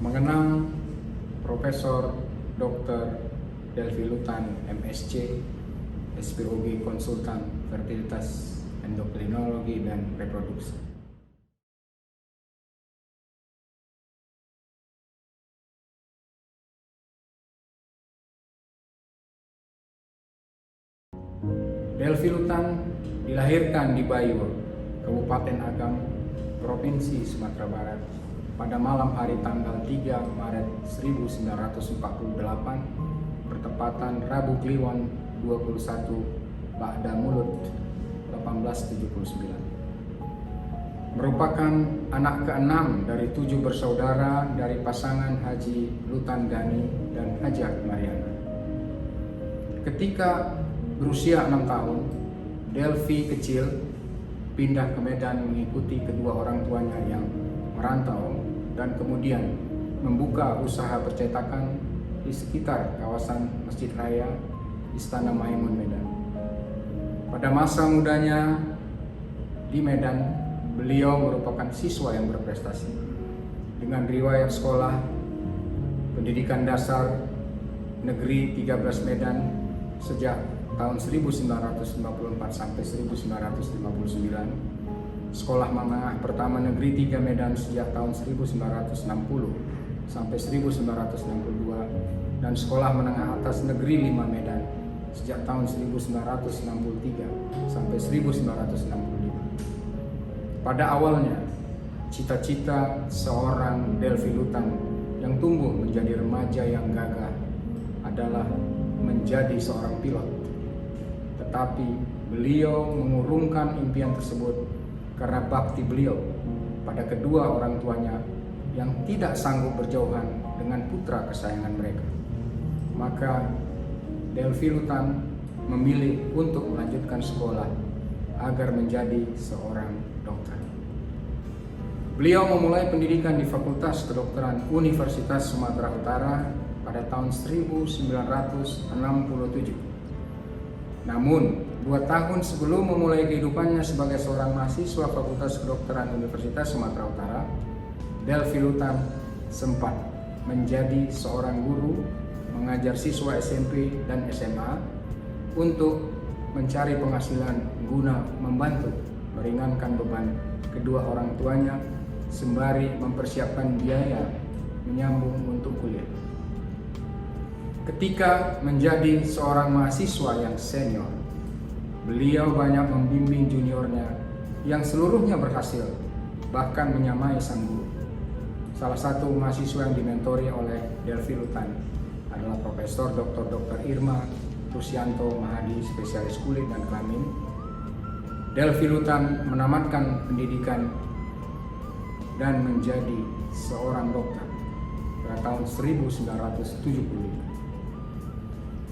mengenang Profesor Dr. Delvi Lutan, MSc, SPOG Konsultan Fertilitas, Endokrinologi dan Reproduksi. Delvi Lutan dilahirkan di Bayur, Kabupaten Agam, Provinsi Sumatera Barat pada malam hari tanggal 3 Maret 1948 bertepatan Rabu Kliwon 21 Ba'da Mulud 1879. Merupakan anak keenam dari 7 bersaudara dari pasangan Haji Lutan Gani dan Hajah Mariana. Ketika berusia 6 tahun, Delvi kecil pindah ke Medan mengikuti kedua orang tuanya yang merantau dan kemudian membuka usaha percetakan di sekitar kawasan Masjid Raya Istana Maimun Medan. Pada masa mudanya di Medan, beliau merupakan siswa yang berprestasi dengan riwayat sekolah pendidikan dasar Negeri 13 Medan sejak tahun 1994 sampai 1959, sekolah menengah pertama Negeri 3 Medan sejak tahun 1960 sampai 1962, dan sekolah menengah atas Negeri 5 Medan sejak tahun 1963 sampai 1965. Pada awalnya, cita-cita seorang Delvi Lutan yang tumbuh menjadi remaja yang gagah adalah menjadi seorang pilot. Tetapi beliau mengurungkan impian tersebut karena bakti beliau pada kedua orang tuanya yang tidak sanggup berjauhan dengan putra kesayangan mereka. Maka Delvi Lutan memilih untuk melanjutkan sekolah agar menjadi seorang dokter. Beliau memulai pendidikan di Fakultas Kedokteran Universitas Sumatera Utara pada tahun 1967. Namun, 2 tahun sebelum memulai kehidupannya sebagai seorang mahasiswa Fakultas Kedokteran Universitas Sumatera Utara, Delvi Lutan sempat menjadi seorang guru mengajar siswa SMP dan SMA untuk mencari penghasilan guna membantu meringankan beban kedua orang tuanya sembari mempersiapkan biaya menyambung untuk kuliah. Ketika menjadi seorang mahasiswa yang senior, beliau banyak membimbing juniornya yang seluruhnya berhasil, bahkan menyamai sang guru. Salah satu mahasiswa yang dimentori oleh Delvi Lutan adalah Profesor Dr. Irma Rusyanto Mahadi, spesialis kulit dan kelamin. Delvi Lutan menamatkan pendidikan dan menjadi seorang dokter pada tahun 1975.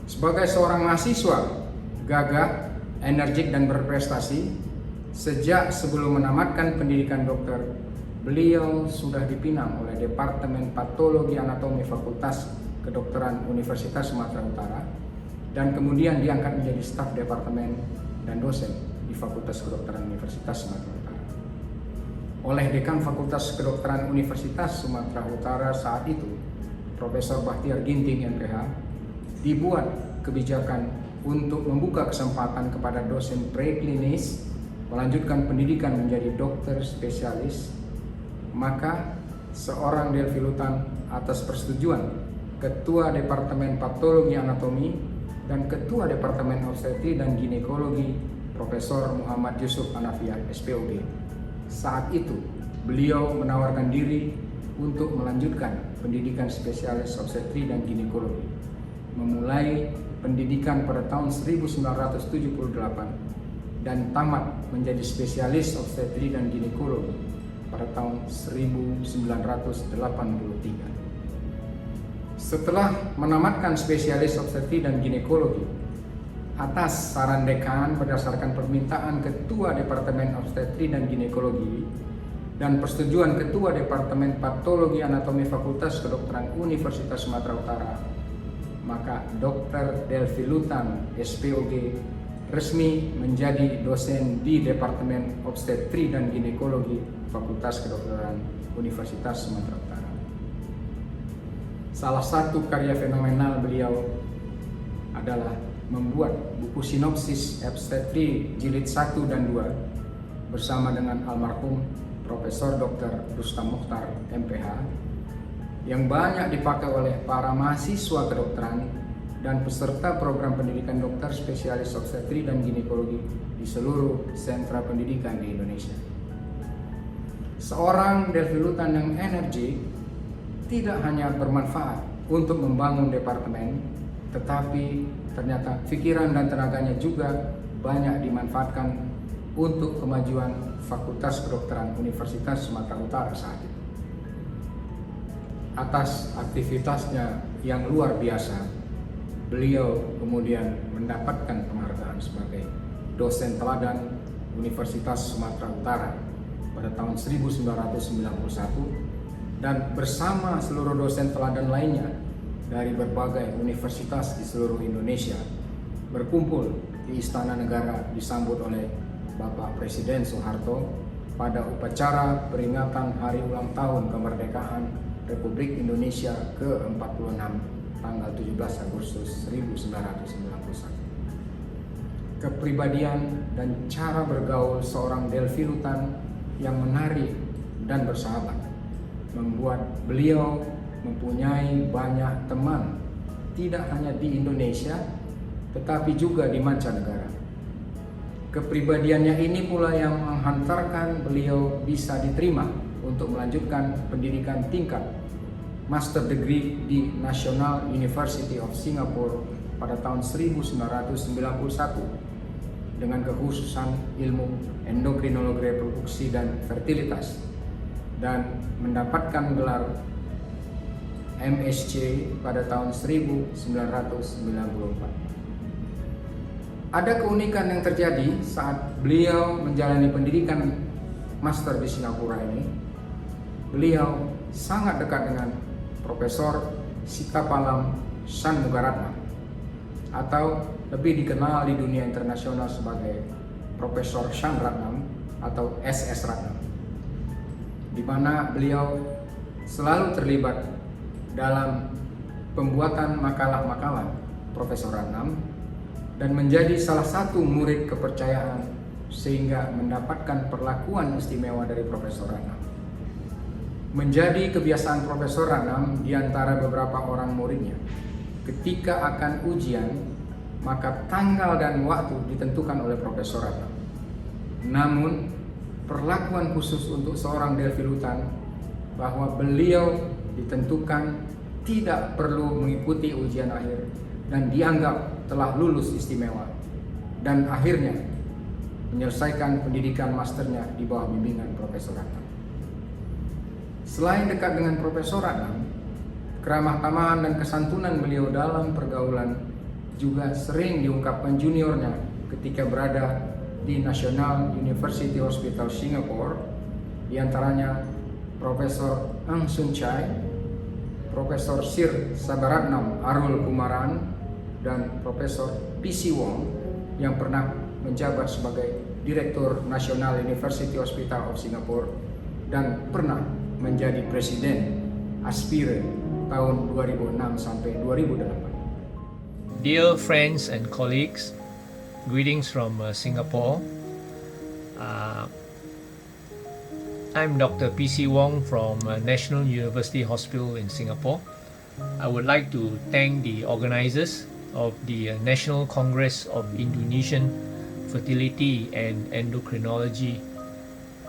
Sebagai seorang mahasiswa gagah, energik dan berprestasi, sejak sebelum menamatkan pendidikan dokter, beliau sudah dipinang oleh Departemen Patologi Anatomi Fakultas Kedokteran Universitas Sumatera Utara dan kemudian diangkat menjadi staf departemen dan dosen di Fakultas Kedokteran Universitas Sumatera Utara. Oleh Dekan Fakultas Kedokteran Universitas Sumatera Utara saat itu, Profesor Bahtiar Ginting MPH, dibuat kebijakan untuk membuka kesempatan kepada dosen preklinis melanjutkan pendidikan menjadi dokter spesialis. Maka seorang Delvi Lutan atas persetujuan Ketua Departemen Patologi Anatomi dan Ketua Departemen Obstetri dan Ginekologi Profesor Muhammad Yusuf Hanafiah, SPOG. Saat itu beliau menawarkan diri untuk melanjutkan pendidikan spesialis obstetri dan ginekologi, memulai pendidikan pada tahun 1978 dan tamat menjadi spesialis obstetri dan ginekologi pada tahun 1983. Setelah menamatkan spesialis obstetri dan ginekologi atas saran dekan berdasarkan permintaan Ketua Departemen Obstetri dan Ginekologi dan persetujuan Ketua Departemen Patologi Anatomi Fakultas Kedokteran Universitas Sumatera Utara, maka Dr. Delvi Lutan, SPOG, resmi menjadi dosen di Departemen Obstetri dan Ginekologi Fakultas Kedokteran Universitas Sumatera Utara. Salah satu karya fenomenal beliau adalah membuat buku sinopsis obstetri jilid 1 dan 2 bersama dengan almarhum Profesor Dr. Rustam Mochtar MPH yang banyak dipakai oleh para mahasiswa kedokteran dan peserta program pendidikan dokter spesialis obstetri dan ginekologi di seluruh sentra pendidikan di Indonesia. Seorang Delphi Lutan yang energi tidak hanya bermanfaat untuk membangun departemen, tetapi ternyata pikiran dan tenaganya juga banyak dimanfaatkan untuk kemajuan Fakultas Kedokteran Universitas Sumatera Utara saat itu. Atas aktivitasnya yang luar biasa, beliau kemudian mendapatkan penghargaan sebagai dosen teladan Universitas Sumatera Utara pada tahun 1991 dan bersama seluruh dosen teladan lainnya dari berbagai universitas di seluruh Indonesia berkumpul di Istana Negara disambut oleh Bapak Presiden Soeharto pada upacara peringatan Hari Ulang Tahun Kemerdekaan Republik Indonesia ke-46 tanggal 17 Agustus 1991. Kepribadian dan cara bergaul seorang Delphi Lutan yang menarik dan bersahabat membuat beliau mempunyai banyak teman, tidak hanya di Indonesia, tetapi juga di mancanegara. Kepribadiannya ini pula yang menghantarkan beliau bisa diterima untuk melanjutkan pendidikan tingkat Master Degree di National University of Singapore pada tahun 1991 dengan kekhususan ilmu endokrinologi reproduksi dan fertilitas, dan mendapatkan gelar MSc pada tahun 1994. Ada keunikan yang terjadi saat beliau menjalani pendidikan master di Singapura ini. Beliau sangat dekat dengan Profesor Sikapalam Shanmugaratnam atau lebih dikenal di dunia internasional sebagai Profesor Shan Ratnam atau SS Ratnam, di mana beliau selalu terlibat dalam pembuatan makalah-makalah Profesor Ratnam dan menjadi salah satu murid kepercayaan sehingga mendapatkan perlakuan istimewa dari Profesor Ratnam. Menjadi kebiasaan Profesor Ratnam di antara beberapa orang muridnya, ketika akan ujian, maka tanggal dan waktu ditentukan oleh Profesor Ratnam. Namun, perlakuan khusus untuk seorang Delphi Lutan bahwa beliau ditentukan tidak perlu mengikuti ujian akhir dan dianggap telah lulus istimewa, dan akhirnya menyelesaikan pendidikan masternya di bawah bimbingan Profesor Ratnam. Selain dekat dengan Profesor Ratnam, keramah tamahan dan kesantunan beliau dalam pergaulan juga sering diungkapkan juniornya ketika berada di National University Hospital Singapore, diantaranya Profesor Ang Sun Chai, Profesor Sir Sabaratnam Arul Kumaran, dan Profesor P.C. Wong yang pernah menjabat sebagai Direktur National University Hospital of Singapore dan pernah menjadi Presiden Aspire tahun 2006 sampai 2008. Dear friends and colleagues, greetings from Singapore. I'm Dr. P.C. Wong from National University Hospital in Singapore. I would like to thank the organizers of the National Congress of Indonesian Fertility and Endocrinology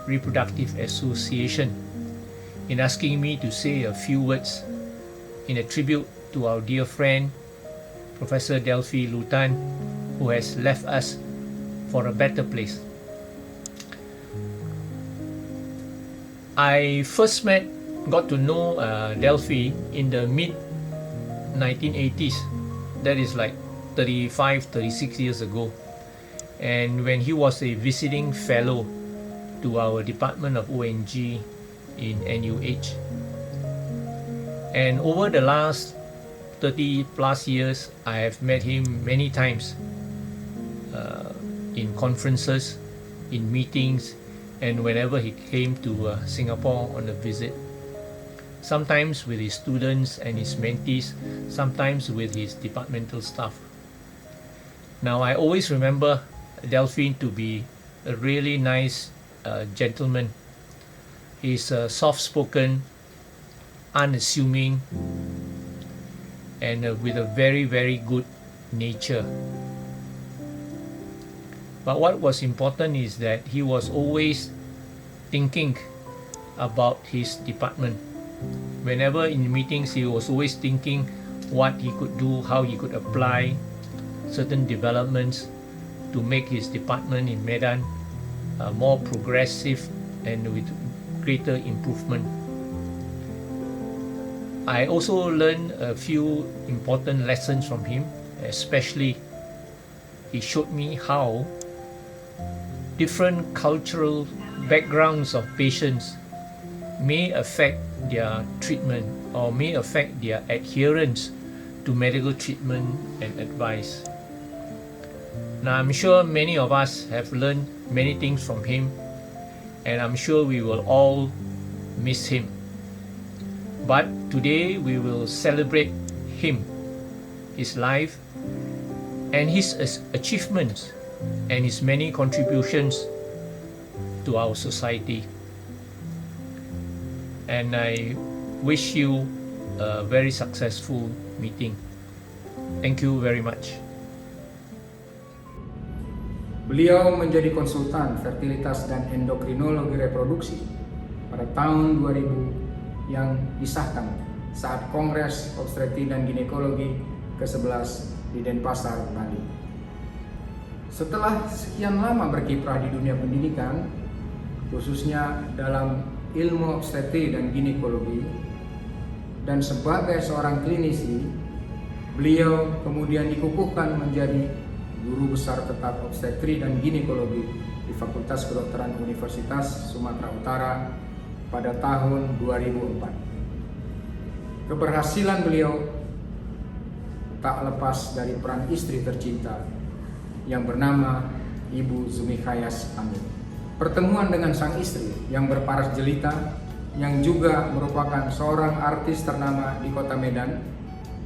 Reproductive Association in asking me to say a few words in a tribute to our dear friend Professor Delphi Lutan, who has left us for a better place. I first got to know Delphi in the mid-1980s. That is like 35, 36 years ago. And when he was a visiting fellow to our Department of ONG in NUH. And over the last 30 plus years, I have met him many times in conferences, in meetings, and whenever he came to Singapore on a visit. sometimes with his students and his mentees, sometimes with his departmental staff. Now, I always remember Delphine to be a really nice gentleman. He's soft-spoken, unassuming, and with a very, very good nature. But what was important is that he was always thinking about his department. Whenever in meetings, he was always thinking what he could do, how he could apply certain developments to make his department in Medan more progressive and with greater improvement. I also learned a few important lessons from him, especially he showed me how different cultural backgrounds of patients may affect their treatment or may affect their adherence to medical treatment and advice. Now, I'm sure many of us have learned many things from him, and I'm sure we will all miss him. But today we will celebrate him, his life, and his achievements, and his many contributions to our society. And I wish you a very successful meeting. Thank you very much. Beliau menjadi konsultan fertilitas dan endokrinologi reproduksi pada tahun 2000 yang disahkan saat Kongres Obstetri dan Ginekologi ke-11 di Denpasar, Bali. Setelah sekian lama berkiprah di dunia pendidikan, khususnya dalam ilmu obstetri dan ginekologi, dan sebagai seorang klinisi, beliau kemudian dikukuhkan menjadi Guru Besar Tetap Obstetri dan Ginekologi di Fakultas Kedokteran Universitas Sumatera Utara pada tahun 2004. Keberhasilan beliau tak lepas dari peran istri tercinta yang bernama Ibu Zumikayas Amin. Pertemuan dengan sang istri yang berparas jelita, yang juga merupakan seorang artis ternama di kota Medan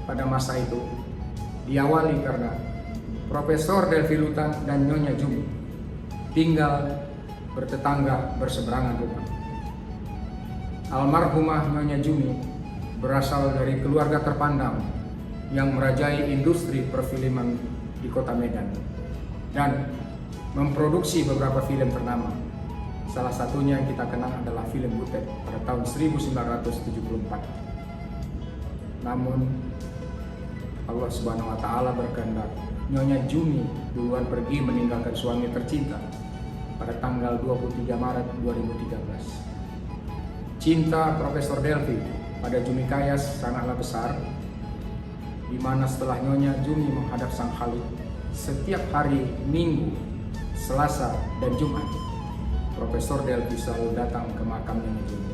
pada masa itu, diawali karena Profesor Delvi Lutan dan Nyonya Jumi tinggal bertetangga berseberangan rumah. Almarhumah Nyonya Jumi berasal dari keluarga terpandang yang merajai industri perfilman di kota Medan dan memproduksi beberapa film ternama. Salah satunya yang kita kenal adalah film Butet pada tahun 1974. Namun Allah Subhanahu wa Ta'ala berkehendak Nyonya Jumi duluan pergi meninggalkan suami tercinta pada tanggal 23 Maret 2013. Cinta Profesor Delvi pada Zumikayas sangatlah besar, di mana setelah Nyonya Jumi menghadap Sang Khalik setiap hari Minggu, Selasa, dan Jumat, Profesor Delvi selalu datang ke makam Nyonya Jumi.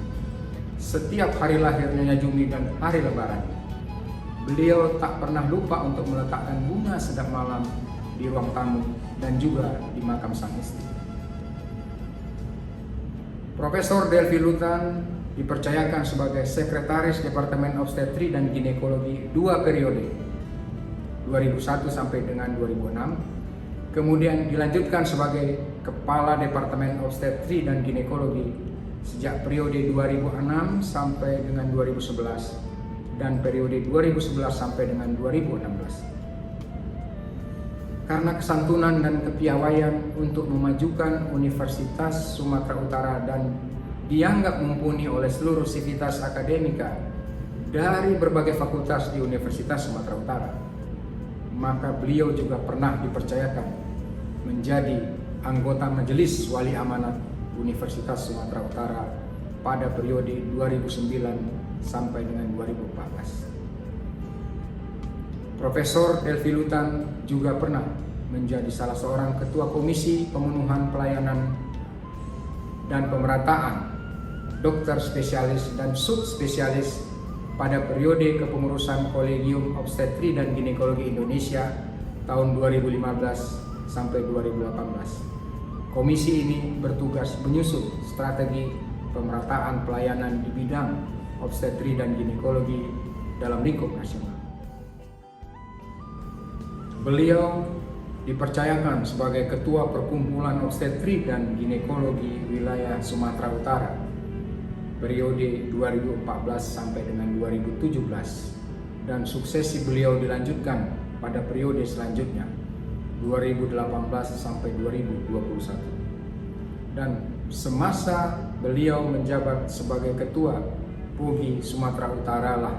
Setiap hari lahir Nyonya Jumi dan hari Lebaran, beliau tak pernah lupa untuk meletakkan bunga sedap malam di ruang tamu dan juga di makam sang istri. Profesor Delvi Lutan dipercayakan sebagai Sekretaris Departemen Obstetri dan Ginekologi 2 periode, 2001 sampai dengan 2006. Kemudian dilanjutkan sebagai Kepala Departemen Obstetri dan Ginekologi sejak periode 2006 sampai dengan 2011 dan periode 2011 sampai dengan 2016. Karena kesantunan dan kepiawaian untuk memajukan Universitas Sumatera Utara dan dianggap mumpuni oleh seluruh sivitas akademika dari berbagai fakultas di Universitas Sumatera Utara, maka beliau juga pernah dipercayakan menjadi anggota Majelis Wali Amanat Universitas Sumatera Utara pada periode 2009 sampai dengan 2014. Profesor Delvi Lutan juga pernah menjadi salah seorang ketua Komisi Pemenuhan Pelayanan dan Pemerataan dokter spesialis dan subspesialis pada periode kepengurusan Kolegium Obstetri dan Ginekologi Indonesia tahun 2015 sampai 2018. Komisi ini bertugas menyusun strategi pemerataan pelayanan di bidang obstetri dan ginekologi dalam lingkup nasional. Beliau dipercayakan sebagai Ketua Perkumpulan Obstetri dan Ginekologi Wilayah Sumatera Utara periode 2014 sampai dengan 2017, dan suksesi beliau dilanjutkan pada periode selanjutnya 2018 sampai 2021. Dan semasa beliau menjabat sebagai Ketua POGI Sumatera Utara lah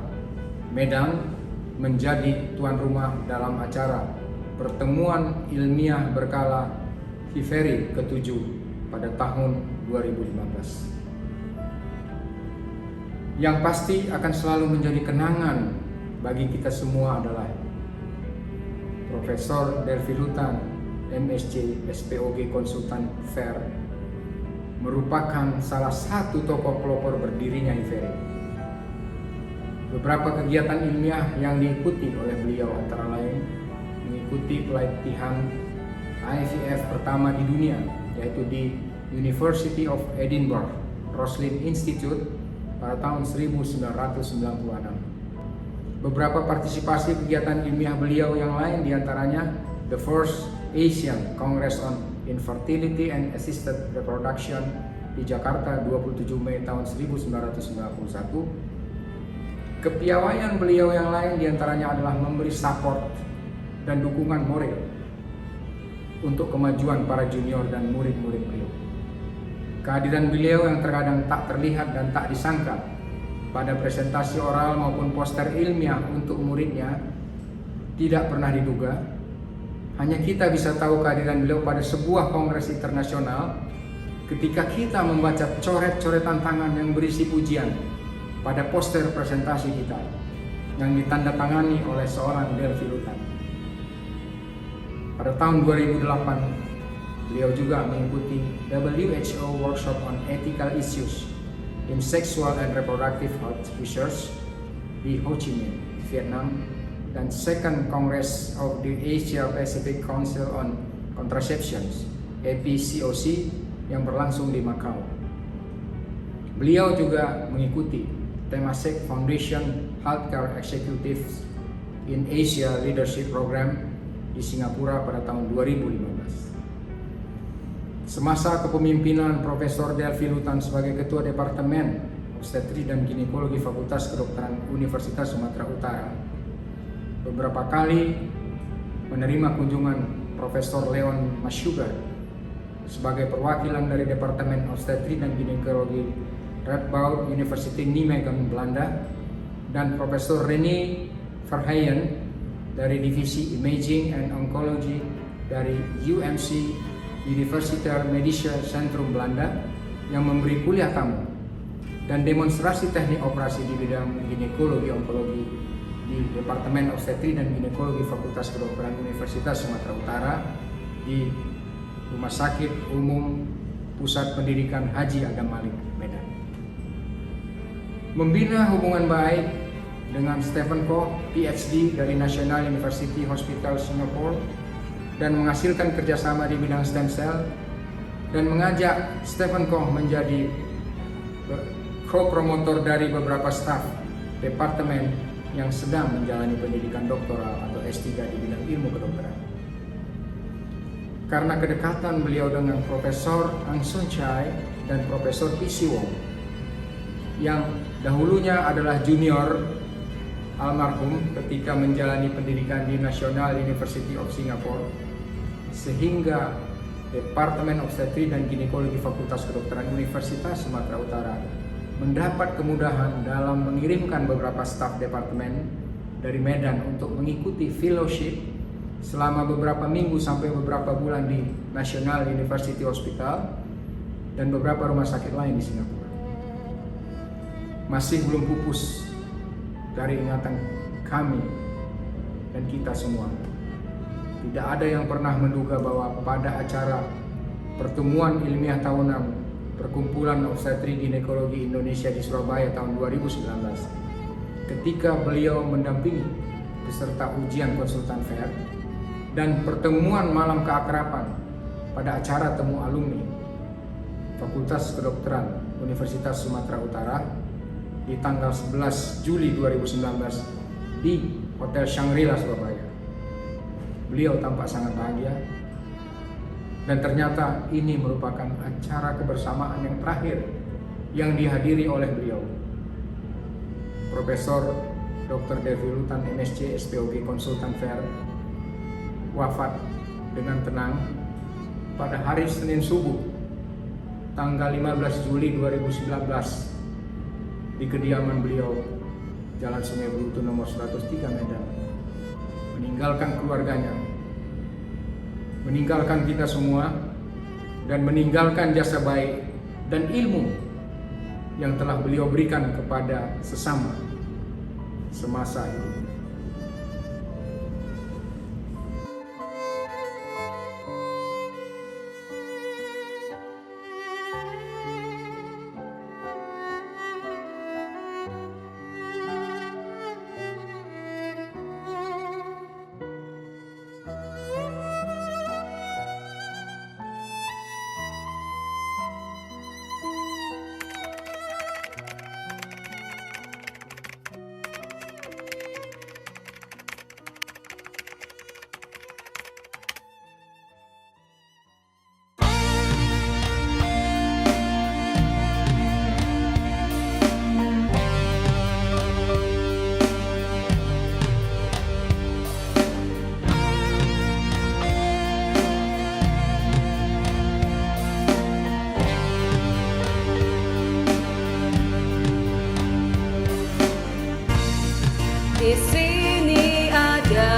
Medan menjadi tuan rumah dalam acara Pertemuan Ilmiah Berkala HIVERI ke-7 pada tahun 2015. Yang pasti akan selalu menjadi kenangan bagi kita semua adalah Profesor Delvi Lutan, MSc, SPOG Konsultan FAIR, merupakan salah satu tokoh pelopor berdirinya HIVERI. Beberapa kegiatan ilmiah yang diikuti oleh beliau antara lain mengikuti pelatihan IVF pertama di dunia, yaitu di University of Edinburgh Roslin Institute pada tahun 1996. Beberapa partisipasi kegiatan ilmiah beliau yang lain diantaranya the First Asian Congress on Infertility and Assisted Reproduction di Jakarta 27 Mei tahun 1991. Kepiawaian beliau yang lain diantaranya adalah memberi support dan dukungan moral untuk kemajuan para junior dan murid-murid beliau. Kehadiran beliau yang terkadang tak terlihat dan tak disangka pada presentasi oral maupun poster ilmiah untuk muridnya tidak pernah diduga. Hanya kita bisa tahu kehadiran beliau pada sebuah kongres internasional ketika kita membaca coret-coretan tangan yang berisi pujian pada poster presentasi kita yang ditandatangani oleh seorang Delvi Lutan. Pada tahun 2008, beliau juga mengikuti WHO Workshop on Ethical Issues in Sexual and Reproductive Health Research di Ho Chi Minh, Vietnam, dan Second Congress of the Asia Pacific Council on Contraceptions (APCOC) yang berlangsung di Macau. Beliau juga mengikuti Temasek Foundation Healthcare Executives in Asia Leadership Program di Singapura pada tahun 2015. Semasa kepemimpinan Profesor Delvi Lutan sebagai Ketua Departemen Obstetri dan Ginekologi Fakultas Kedokteran Universitas Sumatera Utara, beberapa kali menerima kunjungan Profesor Leon Mashugar sebagai perwakilan dari Departemen Obstetri dan Ginekologi Radboud University Nijmegen, Belanda, dan Profesor René Verheyen dari Divisi Imaging and Oncology dari UMC Universitair Medische Centrum Belanda yang memberi kuliah tamu dan demonstrasi teknik operasi di bidang ginekologi onkologi di Departemen Obstetri dan Ginekologi Fakultas Kedokteran Universitas Sumatera Utara di Rumah Sakit Umum Pusat Pendidikan Haji Adam Malik, Medan. Membina hubungan baik dengan Stephen Koh, PhD dari National University Hospital Singapore, dan menghasilkan kerjasama di bidang stem cell, dan mengajak Stephen Koh menjadi co-promotor dari beberapa staf departemen yang sedang menjalani pendidikan doktoral atau S3 di bidang ilmu kedokteran. Karena kedekatan beliau dengan Profesor Ang Soon Chai dan Profesor P.C. Wong yang dahulunya adalah junior almarhum ketika menjalani pendidikan di National University of Singapore, sehingga Departemen Obstetri dan Ginekologi Fakultas Kedokteran Universitas Sumatera Utara mendapat kemudahan dalam mengirimkan beberapa staf departemen dari Medan untuk mengikuti fellowship selama beberapa minggu sampai beberapa bulan di National University Hospital dan beberapa rumah sakit lain di Singapura. Masih belum pupus dari ingatan kami dan kita semua. Tidak ada yang pernah menduga bahwa pada acara pertemuan ilmiah tahunan Perkumpulan Obstetri Ginekologi Indonesia di Surabaya tahun 2019, ketika beliau mendampingi beserta ujian konsultan FAIR dan pertemuan malam keakraban pada acara temu alumni Fakultas Kedokteran Universitas Sumatera Utara, di tanggal 11 Juli 2019 di Hotel Shangri-La Surabaya. Beliau tampak sangat bahagia, dan ternyata ini merupakan acara kebersamaan yang terakhir yang dihadiri oleh beliau. Profesor Dr. Devi Lutan, MSc, SPOG, Konsultan Fair, wafat dengan tenang pada hari Senin subuh, tanggal 15 Juli 2019 di kediaman beliau, Jalan Sungai Blutu nomor 103 Medan, meninggalkan keluarganya, meninggalkan kita semua, dan meninggalkan jasa baik dan ilmu yang telah beliau berikan kepada sesama semasa hidupnya. Di sini ada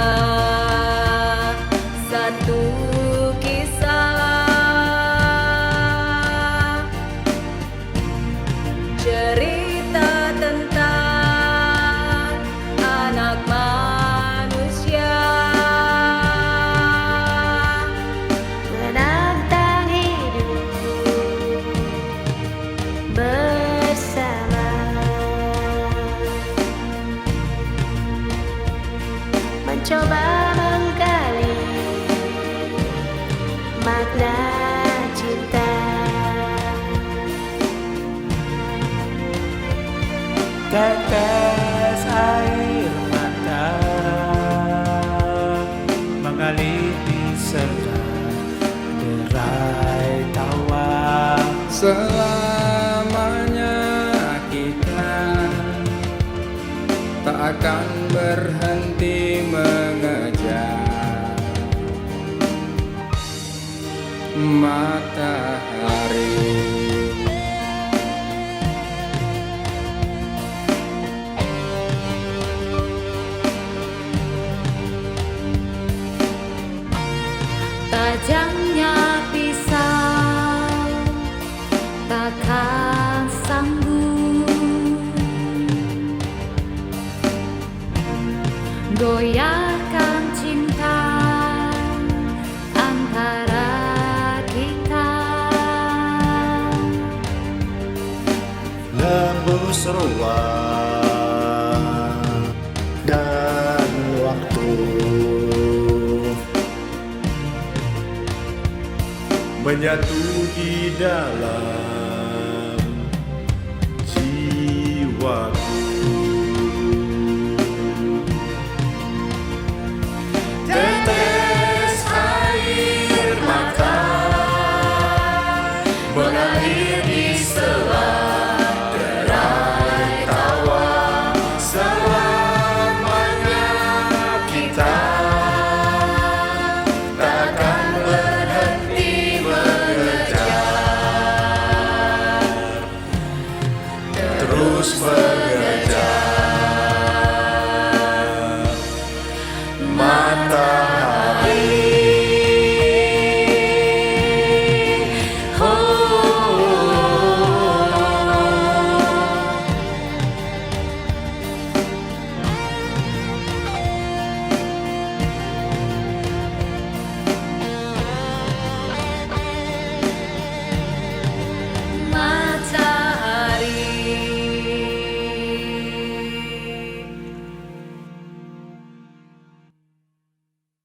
satu kisah, cerita tentang anak manusia menantang hidup bersama, mencoba menggali makna cinta. Tetes air mata mengalir di sela derai tawa. Selamanya kita tak akan berhenti mengejar matahari. Tajamnya pisau takkan sanggup goyahkan cinta antara kita. Lembus ruang dan waktu menyatu di dalam jiwaku. Tetes air mata mengalir di sela derai tawa. Selamanya kita takkan berhenti mengejar, terus mengejar.